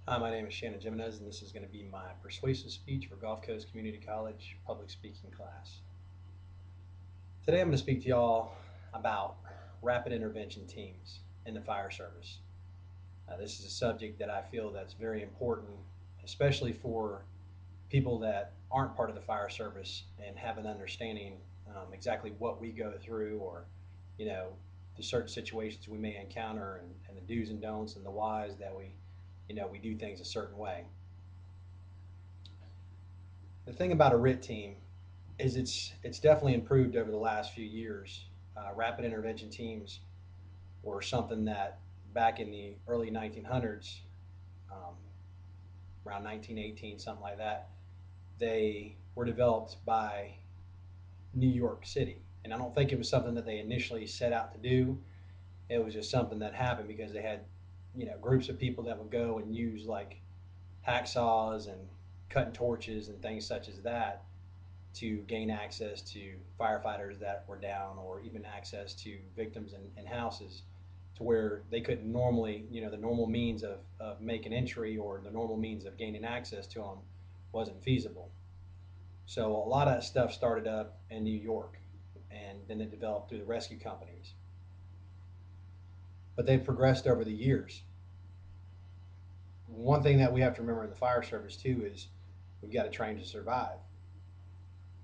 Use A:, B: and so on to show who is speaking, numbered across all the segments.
A: Hi, my name is Shannon Jimenez, and this is going to be my persuasive speech for Gulf Coast Community College public speaking class. Today, I'm going to speak to y'all about rapid intervention teams in the fire service. This is a subject that I feel that's very important, especially for people that aren't part of the fire service and have an understanding exactly what we go through, or you know, the certain situations we may encounter, and the do's and don'ts and the whys that we do things a certain way. The thing about a RIT team is it's definitely improved over the last few years. Rapid intervention teams were something that back in the early 1900s, um, around 1918, something like that, they were developed by New York City. And I don't think it was something that they initially set out to do. It was just something that happened because they had, groups of people that would go and use like hacksaws and cutting torches and things such as that to gain access to firefighters that were down, or even access to victims in houses to where they couldn't normally, the normal means of making entry or the normal means of gaining access to them wasn't feasible. So a lot of that stuff started up in New York, and then it developed through the rescue companies. But they've progressed over the years. One thing that we have to remember in the fire service too is we've got to train to survive,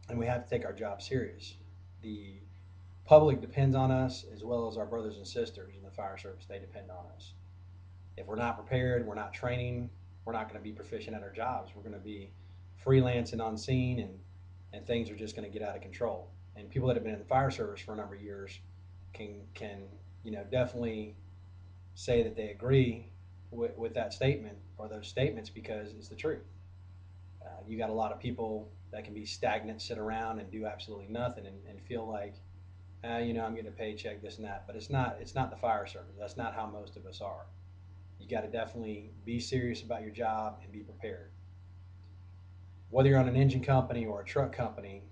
A: and we have to take our job serious. The public depends on us, as well as our brothers and sisters in the fire service. They depend on us. If we're not prepared, we're not training, we're not going to be proficient at our jobs. We're going to be freelancing on scene, and things are just going to get out of control. And people that have been in the fire service for a number of years can definitely say that they agree with that statement or those statements, because it's the truth. You got a lot of people that can be stagnant, sit around and do absolutely nothing, and feel like I'm getting a paycheck, this and that. But it's not the fire service. That's not how most of us are. You got to definitely be serious about your job and be prepared. Whether you're on an engine company or a truck company,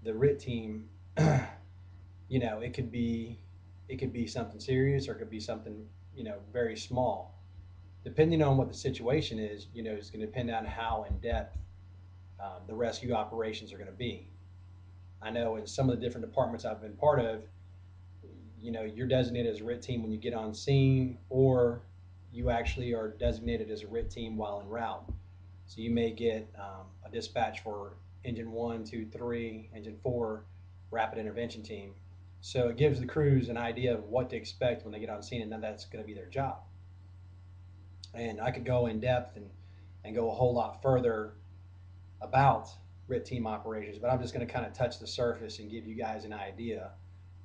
A: the RIT team, it could be something serious, or it could be something very small. Depending on what the situation is, it's going to depend on how in depth the rescue operations are going to be. I know in some of the different departments I've been part of, you're designated as a RIT team when you get on scene, or you actually are designated as a RIT team while en route. So you may get a dispatch for engine one, two, three, engine four, rapid intervention team. So it gives the crews an idea of what to expect when they get on scene, and then that's going to be their job. And I could go in depth and go a whole lot further about RIT team operations, but I'm just going to kind of touch the surface and give you guys an idea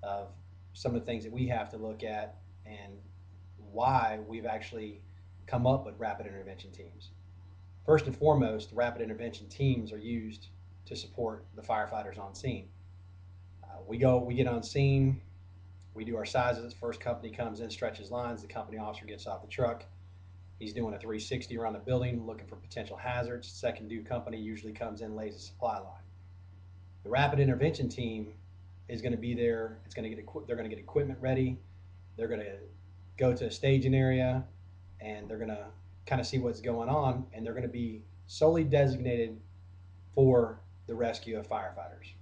A: of some of the things that we have to look at, and why we've actually come up with rapid intervention teams. First and foremost, rapid intervention teams are used to support the firefighters on scene. We get on scene, we do our sizes. First company comes in, stretches lines. The company officer gets off the truck. He's doing a 360 around the building, looking for potential hazards. Second due company usually comes in, lays a supply line. The rapid intervention team is going to be there. They're going to get equipment ready. They're going to go to a staging area, and they're going to kind of see what's going on, and they're going to be solely designated for the rescue of firefighters.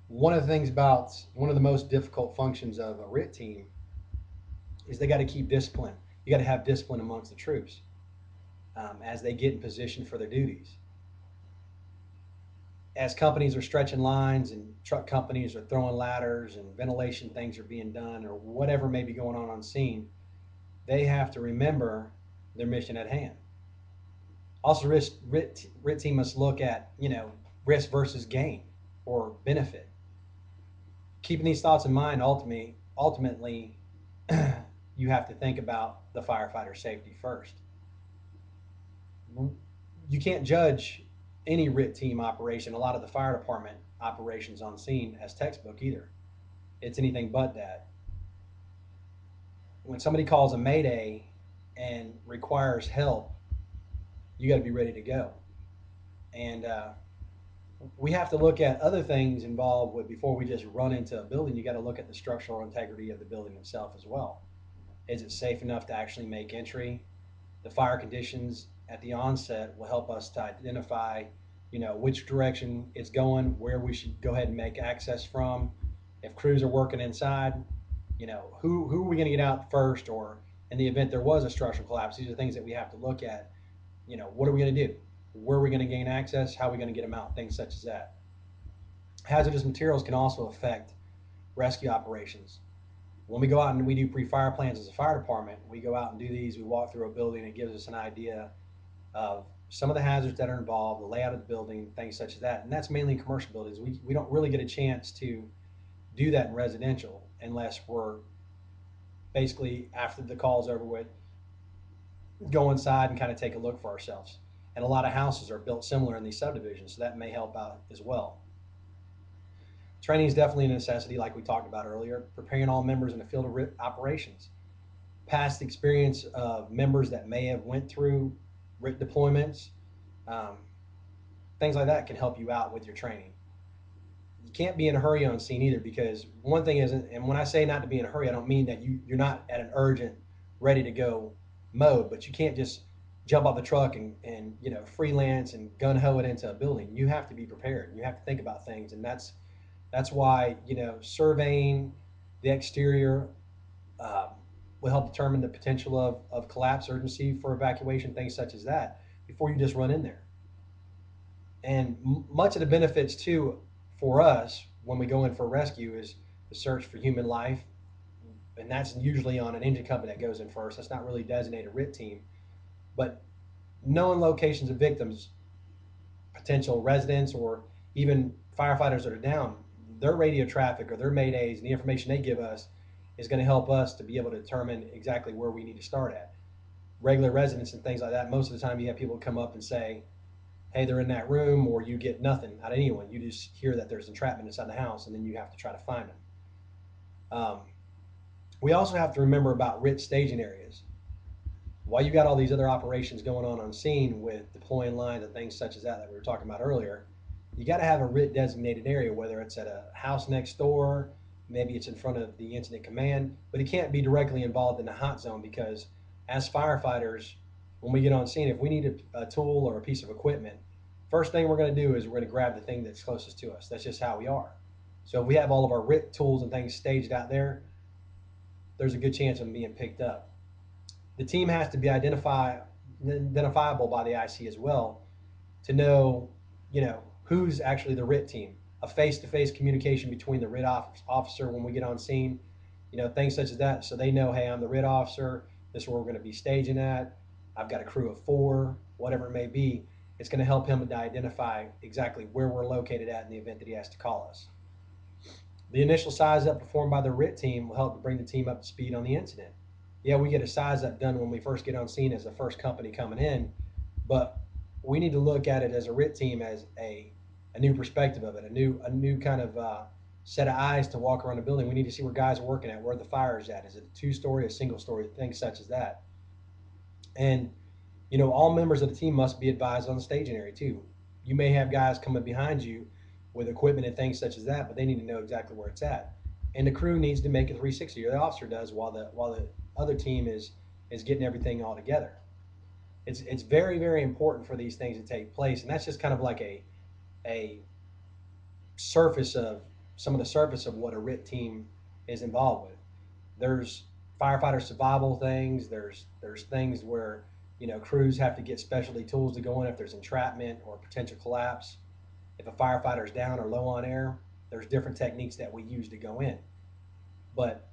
A: One of the most difficult functions of a RIT team is they got to keep discipline. You got to have discipline amongst the troops as they get in position for their duties. As companies are stretching lines, and truck companies are throwing ladders, and ventilation things are being done, or whatever may be going on scene, they have to remember their mission at hand. Also, RIT team must look at risk versus gain or benefit. Keeping these thoughts in mind, ultimately, you have to think about the firefighter safety first. You can't judge any RIT team operation, a lot of the fire department operations on scene, as textbook either. It's anything but that. When somebody calls a mayday and requires help, you got to be ready to go. And we have to look at other things involved with before we just run into a building. You got to look at the structural integrity of the building itself as well. Is it safe enough to actually make entry? The fire conditions at the onset will help us to identify, which direction it's going, where we should go ahead and make access from. If crews are working inside, who are we going to get out first, or in the event there was a structural collapse, these are things that we have to look at. What are we going to do? Where are we going to gain access? How are we going to get them out? Things such as that. Hazardous materials can also affect rescue operations. When we go out and we do pre-fire plans as a fire department, we go out and do these. We walk through a building. It gives us an idea of some of the hazards that are involved, the layout of the building, things such as that. And that's mainly in commercial buildings. We don't really get a chance to do that in residential unless we're basically, after the call's over with, go inside and kind of take a look for ourselves. And a lot of houses are built similar in these subdivisions, so that may help out as well. Training is definitely a necessity, like we talked about earlier, preparing all members in the field of operations. Past experience of members that may have went through RIT deployments, um, things like that can help you out with your training. You can't be in a hurry on scene either, because one thing isn't, and when I say not to be in a hurry, I don't mean that you're not at an urgent, ready to go mode, but you can't just jump off the truck and freelance and gun ho it into a building. You have to be prepared. You have to think about things, and that's why surveying the exterior um, will help determine the potential of collapse, urgency for evacuation, things such as that, before you just run in there. And much of the benefits too for us when we go in for rescue is the search for human life, and that's usually on an engine company that goes in first. That's not really designated RIT team, but knowing locations of victims, potential residents, or even firefighters that are down, their radio traffic or their maydays and the information they give us is going to help us to be able to determine exactly where we need to start at. Regular residents and things like that, most of the time you have people come up and say, hey, they're in that room, or you get nothing out of anyone. You just hear that there's entrapment inside the house, and then you have to try to find them. Um, we also have to remember about RIT staging areas. While you got all these other operations going on scene with deploying lines and things such as that we were talking about earlier, you got to have a RIT designated area, whether it's at a house next door, maybe it's in front of the incident command, but it can't be directly involved in the hot zone, because as firefighters, when we get on scene, if we need a tool or a piece of equipment, first thing we're going to do is we're going to grab the thing that's closest to us. That's just how we are. So if we have all of our RIT tools and things staged out there, there's a good chance of them being picked up. The team has to be identifiable by the IC as well, to know, who's actually the RIT team. A face-to-face communication between the RIT officer when we get on scene, things such as that, so they know, hey, I'm the RIT officer. This is where we're going to be staging at. I've got a crew of 4, whatever it may be. It's going to help him to identify exactly where we're located at in the event that he has to call us. The initial size up performed by the RIT team will help to bring the team up to speed on the incident. Yeah, we get a size up done when we first get on scene as the first company coming in, but we need to look at it as a RIT team as a new perspective of it, a new kind of set of eyes to walk around the building. We need to see where guys are working at, where the fire is at. Is it a 2-story, a single story, things such as that. And all members of the team must be advised on the staging area too. You may have guys coming behind you with equipment and things such as that, but they need to know exactly where it's at. And the crew needs to make a 360, or the officer does, while the other team is getting everything all together. It's very, very important for these things to take place, and that's just kind of like a surface of some of the surface of what a RIT team is involved with. There's firefighter survival things. There's things where crews have to get specialty tools to go in if there's entrapment or potential collapse. If a firefighter is down or low on air, there's different techniques that we use to go in. But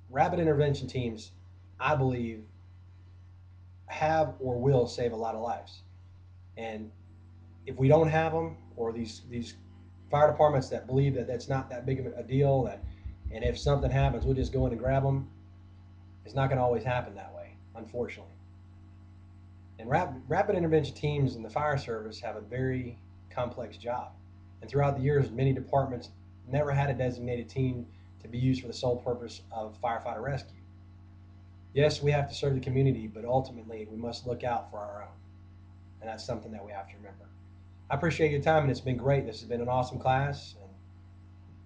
A: rapid intervention teams, I believe, have or will save a lot of lives. And if we don't have them, or these fire departments that believe that that's not that big of a deal, and if something happens, we'll just go in and grab them, it's not going to always happen that way, unfortunately. And rapid intervention teams in the fire service have a very complex job. And throughout the years, many departments never had a designated team to be used for the sole purpose of firefighter rescue. Yes, we have to serve the community, but ultimately we must look out for our own. And that's something that we have to remember. I appreciate your time, and it's been great. This has been an awesome class, and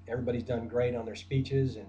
A: everybody's done great on their speeches, and